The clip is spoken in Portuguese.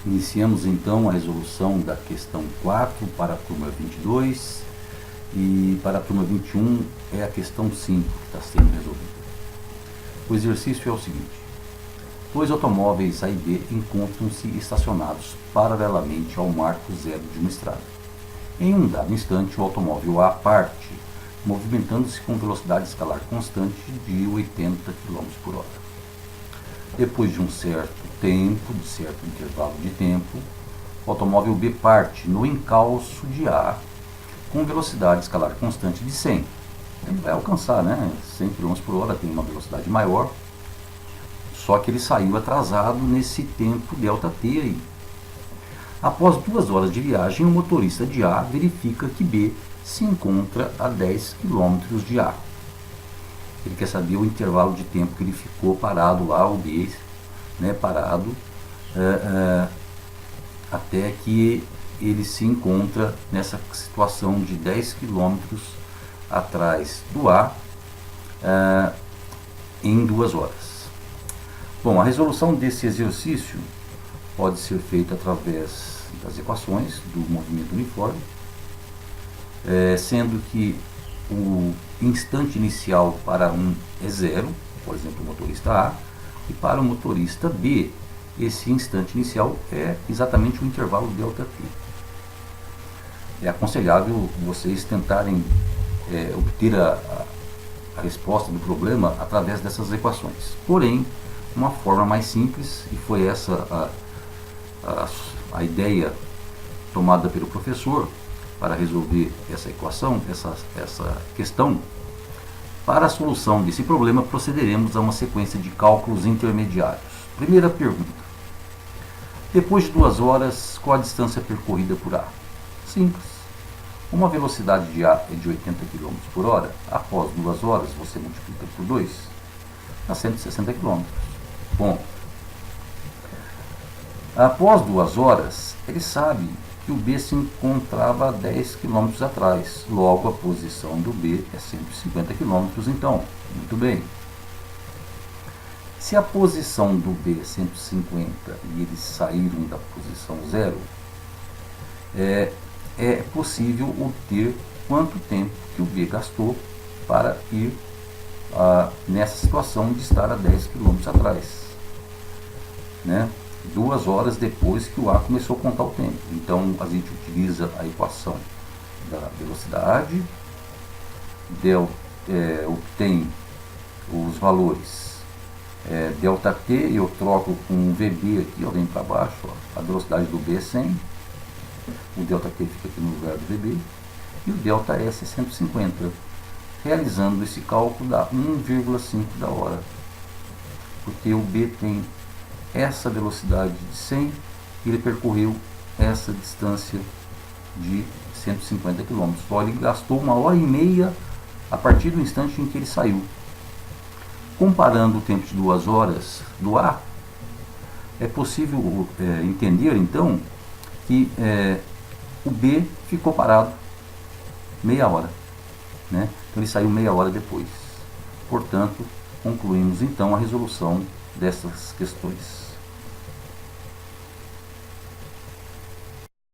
Iniciamos então a resolução da questão 4 para a turma 22 e para a turma 21 é a questão 5 que está sendo resolvida. O exercício é o seguinte: dois automóveis A e B encontram-se estacionados paralelamente ao marco zero de uma estrada. Em um dado instante, o automóvel A parte, movimentando-se com velocidade escalar constante de 80 km por hora. Depois de um certo intervalo de tempo, o automóvel B parte no encalço de A com velocidade escalar constante de 100. Ele vai alcançar 100 km por hora, tem uma velocidade maior, só que ele saiu atrasado nesse tempo ΔT aí. Após 2 horas de viagem, o motorista de A verifica que B se encontra a 10 km de A. Ele quer saber o intervalo de tempo que ele ficou parado lá, o B, parado, até que ele se encontra nessa situação de 10 km atrás do A em 2 horas. Bom, a resolução desse exercício pode ser feita através das equações do movimento uniforme, sendo que o instante inicial para um é zero, por exemplo, o motorista A, e para o motorista B, esse instante inicial é exatamente o intervalo ΔT. É aconselhável vocês tentarem obter a resposta do problema através dessas equações. Porém, uma forma mais simples, e foi essa a ideia tomada pelo professor para resolver essa equação, essa questão. Para a solução desse problema, procederemos a uma sequência de cálculos intermediários. Primeira pergunta: depois de 2 horas, qual a distância percorrida por A? Simples. Uma velocidade de A é de 80 km por hora, após 2 horas você multiplica por 2, dá 160 km. Bom, após 2 horas, ele sabe que o B se encontrava a 10 km atrás, logo a posição do B é 150 km, então, muito bem. Se a posição do B é 150 e eles saíram da posição 0, é possível obter quanto tempo que o B gastou para ir nessa situação de estar a 10 km atrás, 2 horas depois que o A começou a contar o tempo. Então a gente utiliza a equação da velocidade, obtém os valores ΔT, eu troco com o VB aqui, vem para baixo, a velocidade do B é 100, o ΔT fica aqui no lugar do VB, e o ΔS é 150. Realizando esse cálculo dá 1,5 da hora, porque o B tem essa velocidade de 100 e ele percorreu essa distância de 150 km. Então ele gastou 1h30 a partir do instante em que ele saiu. Comparando o tempo de 2 horas do A, é possível entender então que o B ficou parado meia hora, Então ele saiu meia hora depois. Portanto, concluímos então a resolução dessas questões.